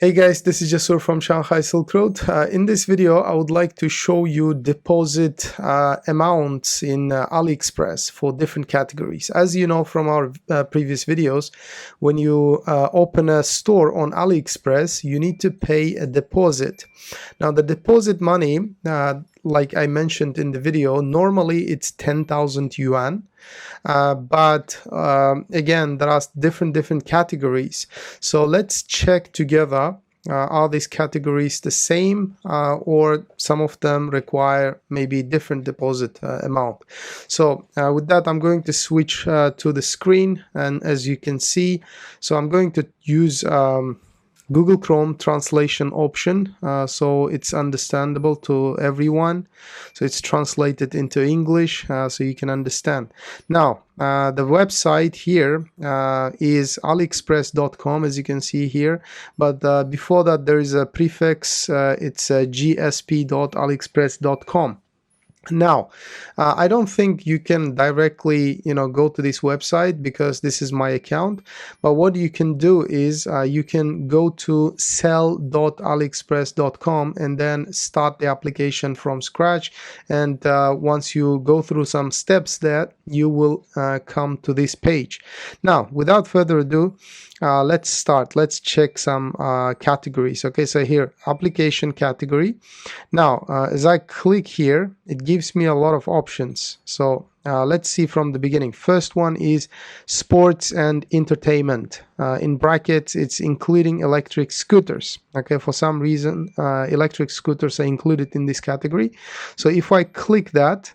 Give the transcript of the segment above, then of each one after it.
Hey guys, this is Jasur from Shanghai Silk Road. In this video, I would like to show you deposit amounts in AliExpress for different categories. As you know from our previous videos, when you open a store on AliExpress, you need to pay a deposit. Now, the deposit money, like I mentioned in the video, normally it's 10,000 yuan. But again, there are different categories. So let's check together, are these categories the same, or some of them require maybe different deposit amount. So with that, I'm going to switch to the screen, and as you can see, so I'm going to use Google Chrome translation option, so it's understandable to everyone. So it's translated into English, so you can understand. Now, the website here is aliexpress.com, as you can see here. But before that, there is a prefix. It's gsp.aliexpress.com. Now, I don't think you can directly, go to this website because this is my account. But what you can do is you can go to sell.aliexpress.com and then start the application from scratch. And once you go through some steps there, you will come to this page. Now, without further ado, let's start. Let's check some categories. Okay, so here, application category. Now, as I click here, it gives me a lot of options. So let's see from the beginning. First one is sports and entertainment. In brackets, it's including electric scooters. Okay, for some reason, electric scooters are included in this category. So if I click that,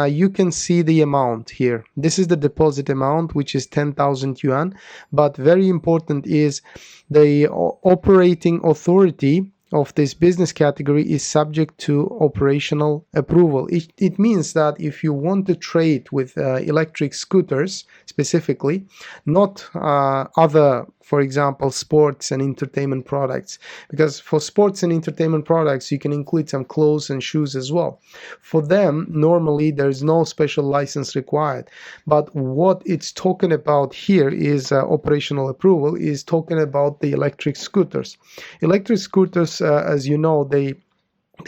you can see the amount here. This is the deposit amount, which is 10,000 yuan. But very important is the operating authority of this business category is subject to operational approval. It means that if you want to trade with electric scooters specifically, not other, for example, sports and entertainment products, because for sports and entertainment products, you can include some clothes and shoes as well. For them, normally there is no special license required. But what it's talking about here is operational approval, is talking about the electric scooters. Electric scooters, as you know, they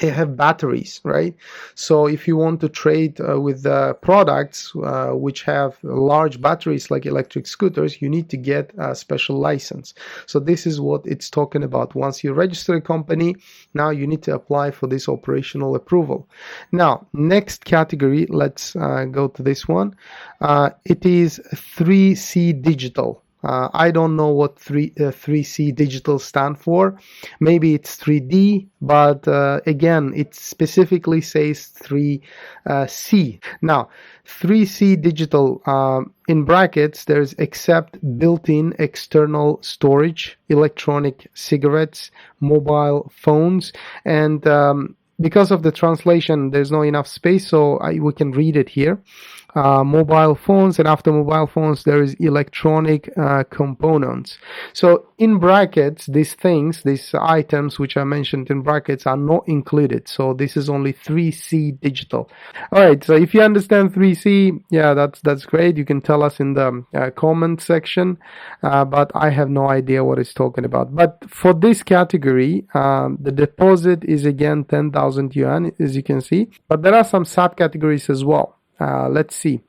have batteries, right? So if you want to trade with products which have large batteries like electric scooters, you need to get a special license. So this is what it's talking about. Once you register a company, now you need to apply for this operational approval. Now, next category, let's go to this one. It is 3C digital. I don't know what 3C digital stand for. Maybe it's 3D, but again, it specifically says 3C. Now, 3C digital, in brackets, there's except built-in external storage, electronic cigarettes, mobile phones, and because of the translation, there's not enough space, so we can read it here. Mobile phones, and after mobile phones there is electronic components. So in brackets, these items which I mentioned in brackets are not included. So this is only 3C digital. All right, so if you understand 3C, yeah, that's great. You can tell us in the comment section, but I have no idea what it's talking about. But for this category, the deposit is again 10,000 yuan, as you can see, but there are some subcategories as well. Let's see.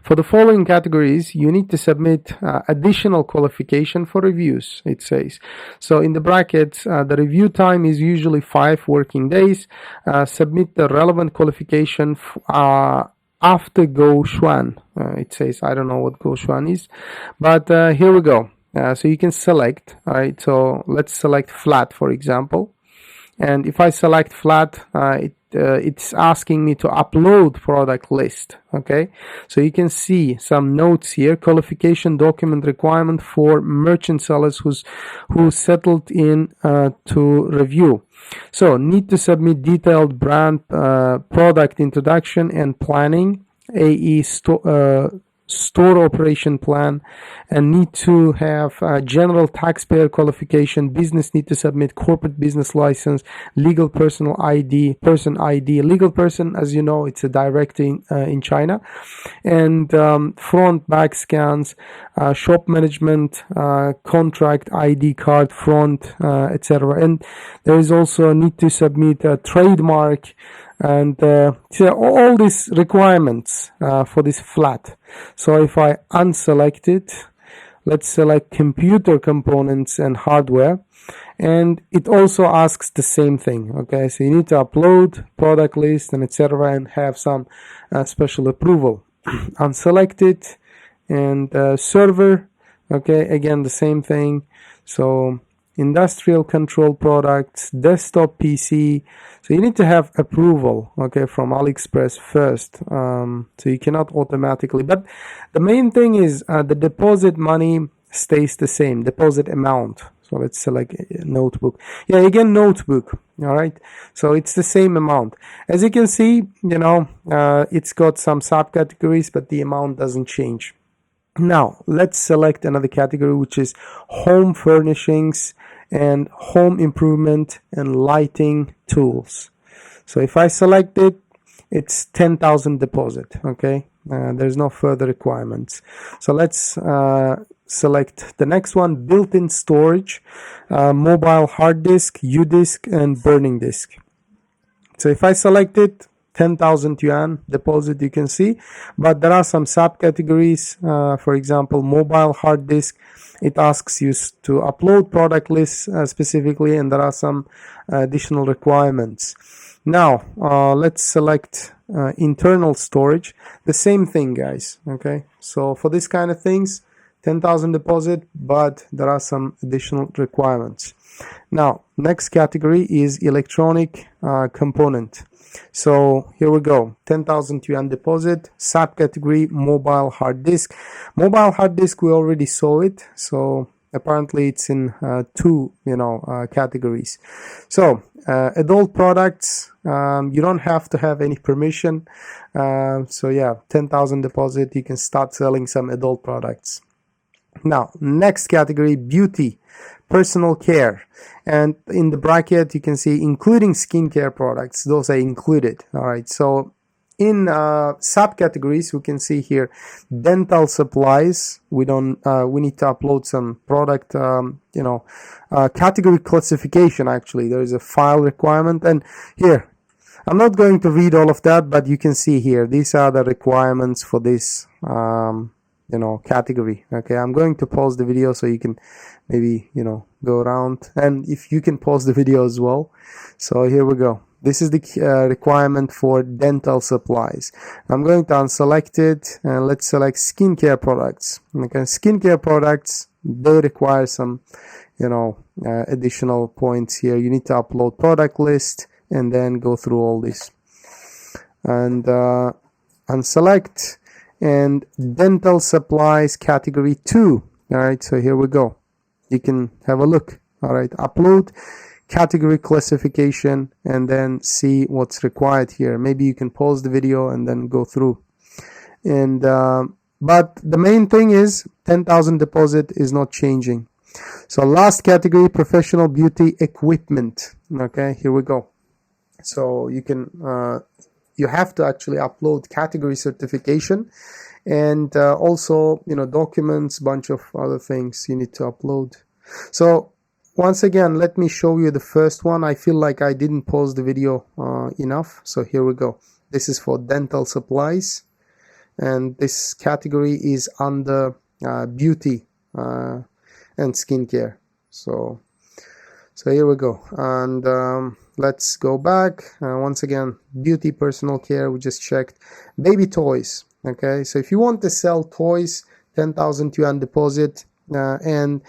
For the following categories, you need to submit additional qualification for reviews, it says. So in the brackets, the review time is usually 5 working days. Submit the relevant qualification after 𝐒𝐤 it says. I don't know what 𝐒𝐤 is, but here we go. So you can select. All right, so let's select flat, for example. And if I select flat, it's asking me to upload product list. Okay, so you can see some notes here. Qualification document requirement for merchant sellers who settled in to review. So need to submit detailed brand product introduction and planning, AE store operation plan, and need to have general taxpayer qualification. Business need to submit corporate business license, legal personal ID, person ID. Legal person, as you know, it's a director in China, and front back scans, shop management, contract ID card, front, etc. And there is also a need to submit a trademark, and so all these requirements for this flat. So if I unselect it, let's select computer components and hardware, and it also asks the same thing. Okay, so you need to upload product list and etc. and have some special approval. Unselect it, and server. Okay, again the same thing. So industrial control products, desktop PC. So you need to have approval, okay, from AliExpress first. So you cannot automatically. But the main thing is the deposit money stays the same, deposit amount. So let's select notebook. Yeah, again notebook. All right. So it's the same amount. As you can see, you know, it's got some subcategories, but the amount doesn't change. Now let's select another category, which is home furnishings and home improvement and lighting tools. So if I select it, it's 10,000 deposit. Okay, there's no further requirements. So let's select the next one, built-in storage, mobile hard disk, U-disk, and burning disk. So if I select it, 10,000 yuan deposit, you can see, but there are some subcategories. For example, mobile hard disk, it asks you to upload product lists specifically, and there are some additional requirements. Now let's select internal storage. The same thing, guys. Okay, so for this kind of things, 10,000 deposit, but there are some additional requirements. Now next category is electronic component. So here we go, 10,000 yuan deposit, subcategory mobile hard disk. Mobile hard disk, we already saw it, so apparently it's in two, categories. So adult products, you don't have to have any permission. So yeah, 10,000 deposit, you can start selling some adult products. Now next category, beauty, personal care, and in the bracket you can see including skincare products, those are included. All right, so in subcategories we can see here dental supplies. We need to upload some product category classification. Actually, there is a file requirement, and here I'm not going to read all of that, but you can see here these are the requirements for this category. Okay, I'm going to pause the video so you can maybe go around, and if you can pause the video as well. So here we go. This is the requirement for dental supplies. I'm going to unselect it, and let's select skincare products. Okay, skincare products, they require some additional points here. You need to upload product list and then go through all this, and unselect. And dental supplies category 2. All right, so here we go. You can have a look. All right, upload category classification and then see what's required here. Maybe you can pause the video and then go through. And but the main thing is 10,000 deposit is not changing. So last category, professional beauty equipment. Okay, here we go. So you can you have to actually upload category certification, and also documents, bunch of other things you need to upload. So once again, let me show you the first one. I feel like I didn't pause the video enough, so here we go. This is for dental supplies, and this category is under beauty and skincare. So here we go, and let's go back. Once again, beauty, personal care, we just checked. Baby toys. Okay, so if you want to sell toys, 10,000 yuan deposit, and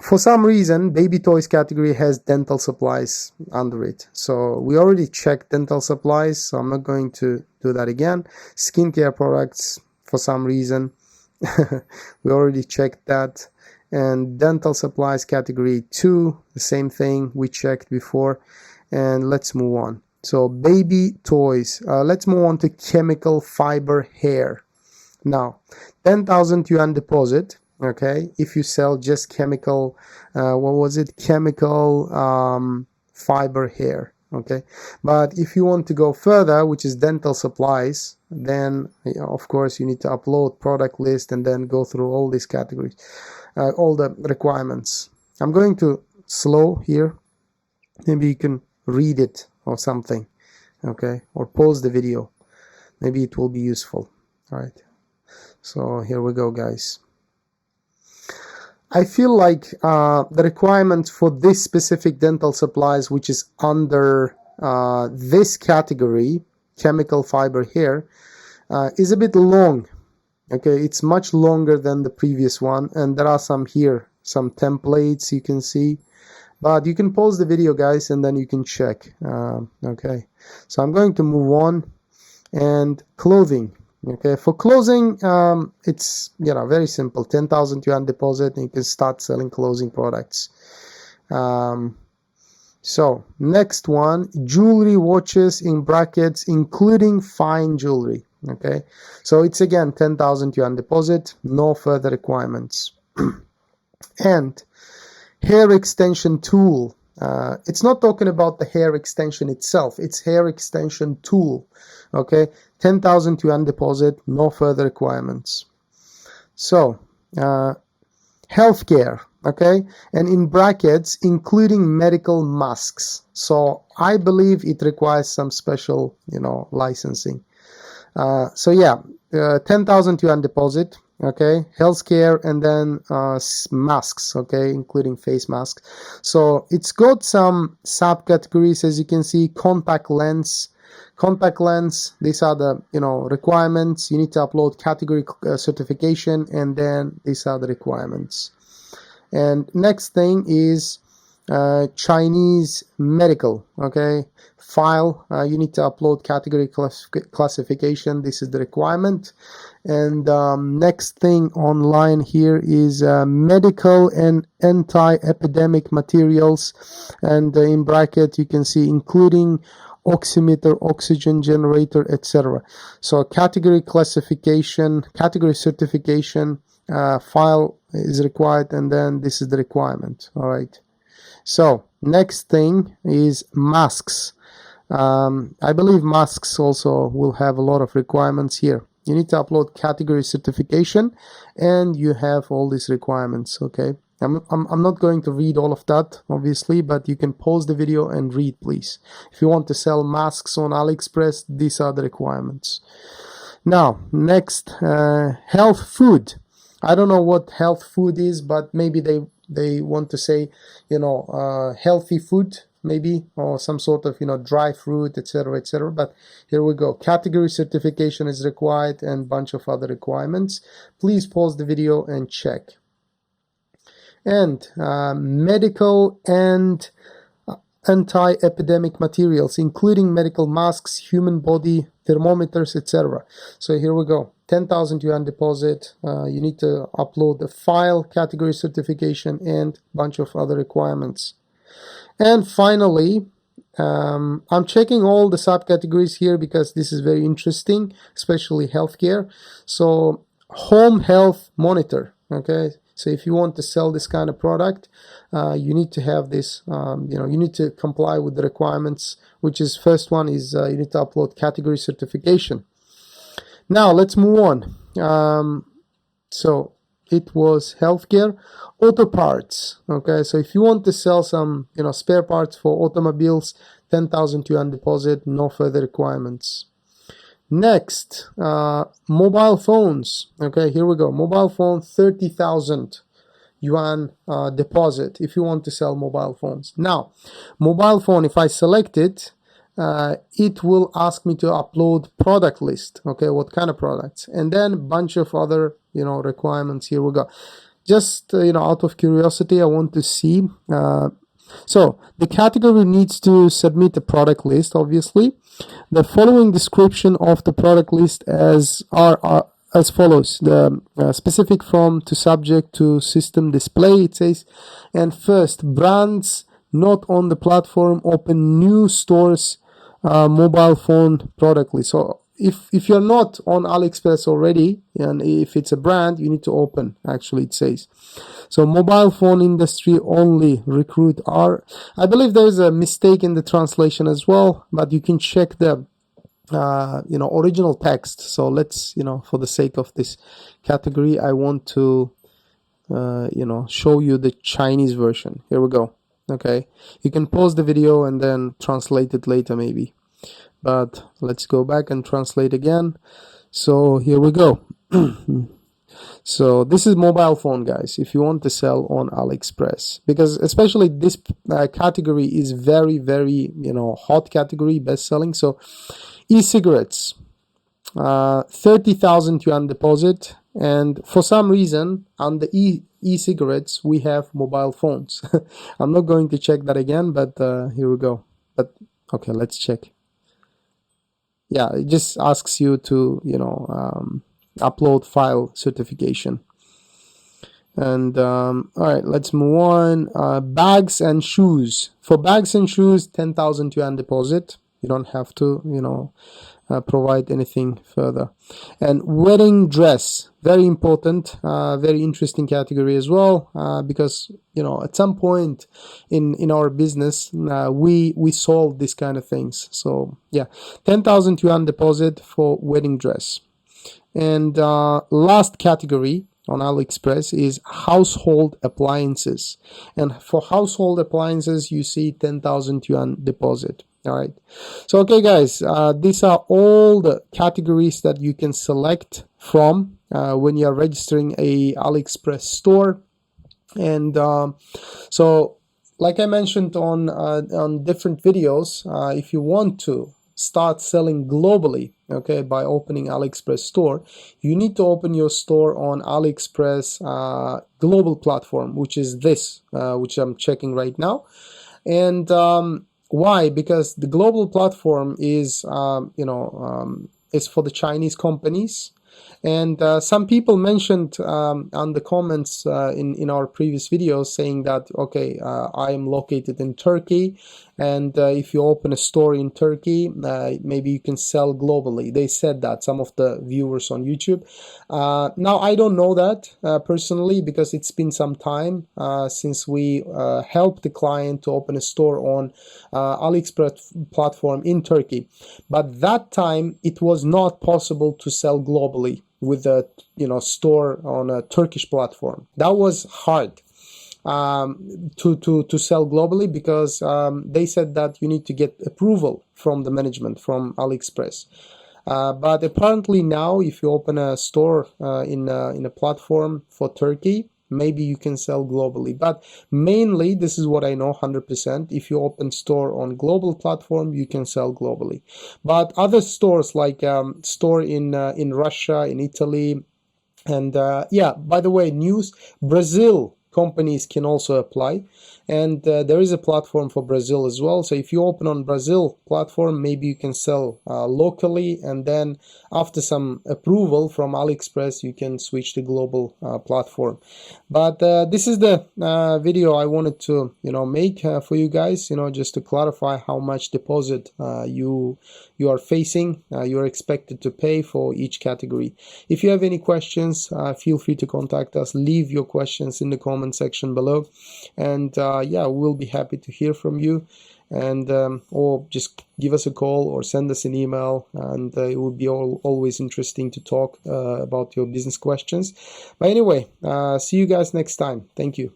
for some reason baby toys category has dental supplies under it. So we already checked dental supplies, so I'm not going to do that again. Skincare products, for some reason we already checked that. And dental supplies category 2, the same thing we checked before. And let's move on. So baby toys, let's move on to chemical fiber hair. Now, 10,000 yuan deposit, okay, if you sell just chemical, chemical fiber hair, okay. But if you want to go further, which is dental supplies, then of course you need to upload product list and then go through all these categories, all the requirements. I'm going to slow here, maybe you can read it or something, okay, or pause the video, maybe it will be useful. All right, so here we go, guys. I feel like the requirement for this specific dental supplies, which is under this category, chemical fiber hair, is a bit long. Okay, it's much longer than the previous one, and there are some here, some templates you can see, but you can pause the video, guys, and then you can check. Okay, so I'm going to move on. And clothing. Okay, for clothing, it's very simple. 10,000 yuan deposit, and you can start selling clothing products. So next one, jewelry, watches in brackets, including fine jewelry. Okay, so it's again 10,000 yuan deposit, no further requirements. And hair extension tool. It's not talking about the hair extension itself, it's hair extension tool. Okay, 10,000 yuan deposit, no further requirements. So healthcare, okay, and in brackets, including medical masks. So I believe it requires some special licensing. So yeah, 10,000 yuan deposit, okay, healthcare, and then masks, okay, including face masks. So it's got some subcategories, as you can see. Contact lens, these are the requirements. You need to upload category certification, and then these are the requirements. And next thing is Chinese medical, okay, file. You need to upload category classification. This is the requirement. And next thing online here is medical and anti-epidemic materials, and in bracket you can see including oximeter, oxygen generator, etc. So category classification, category certification file is required, and then this is the requirement. All right, so next thing is masks. I believe masks also will have a lot of requirements here. You need to upload category certification, and you have all these requirements. Okay, I'm not going to read all of that, obviously, but you can pause the video and read, please. If you want to sell masks on AliExpress, these are the requirements. Now, next, health food. I don't know what health food is, but maybe they want to say, healthy food, maybe, or some sort of, dry fruit, etc., etc. But here we go. Category certification is required, and bunch of other requirements. Please pause the video and check. And medical and anti-epidemic materials, including medical masks, human body thermometers, etc. So here we go. 10,000 yuan deposit. You need to upload the file, category certification, and bunch of other requirements. And finally, I'm checking all the subcategories here because this is very interesting, especially healthcare. So home health monitor, okay. So if you want to sell this kind of product, you need to have this, you need to comply with the requirements, which is first one is you need to upload category certification. Now let's move on. So it was healthcare. Auto parts, okay. So if you want to sell some, spare parts for automobiles, 10,000 yuan deposit, no further requirements. Next, mobile phones. Okay, here we go. Mobile phone, 30,000 yuan deposit if you want to sell mobile phones. Now, mobile phone, if I select it, it will ask me to upload product list. Okay, what kind of products? And then a bunch of other, requirements. Here we go. Just, out of curiosity, I want to see. So the category needs to submit a product list, obviously. The following description of the product list as follows. The specific from to subject to system display, it says. And first, brands not on the platform open new stores mobile phone product list. So if you're not on AliExpress already, and if it's a brand, you need to open, actually it says. So mobile phone industry only, recruit R. I believe there's a mistake in the translation as well, but you can check the original text. So let's, for the sake of this category, I want to show you the Chinese version. Here we go. Okay, you can pause the video and then translate it later maybe, but let's go back and translate again. So here we go. So this is mobile phone, guys, if you want to sell on AliExpress, because especially this category is very, very hot category, best selling. So e-cigarettes, 30,000 yuan deposit, and for some reason on the e-cigarettes we have mobile phones. I'm not going to check that again, but here we go. But okay, let's check. Yeah, it just asks you to upload file certification. And all right, let's move on. Bags and shoes. For bags and shoes, 10,000 yuan deposit. You don't have to provide anything further. And wedding dress, very important, very interesting category as well, because at some point in our business we sold this kind of things. So yeah, 10,000 yuan deposit for wedding dress. And last category on AliExpress is household appliances, and for household appliances you see 10,000 yuan deposit. All right, so okay guys, these are all the categories that you can select from when you are registering a AliExpress store. And so like I mentioned on different videos, if you want to start selling globally, okay, by opening AliExpress store, you need to open your store on AliExpress global platform, which is this, which I'm checking right now. And why? Because the global platform is is for the Chinese companies. And some people mentioned on the comments in our previous videos saying that, okay, I am located in Turkey, and if you open a store in Turkey, maybe you can sell globally. They said that, some of the viewers on YouTube. Now, I don't know that personally, because it's been some time since we helped the client to open a store on AliExpress platform in Turkey. But that time, it was not possible to sell globally with a store on a Turkish platform. That was hard to sell globally, because they said that you need to get approval from the management from AliExpress. But apparently now, if you open a store in a platform for Turkey, maybe you can sell globally. But mainly, this is what I know 100%, if you open store on global platform, you can sell globally. But other stores, like store in Russia, in Italy, and yeah, by the way, news, Brazil companies can also apply, and there is a platform for Brazil as well. So if you open on Brazil platform, maybe you can sell locally, and then after some approval from AliExpress, you can switch to global platform. But this is the video I wanted to make for you guys, just to clarify how much deposit you are facing, you are expected to pay for each category. If you have any questions, feel free to contact us. Leave your questions in the comment section below, and yeah, we'll be happy to hear from you, and or just give us a call or send us an email, and it would be always interesting to talk about your business questions. But anyway, see you guys next time. Thank you.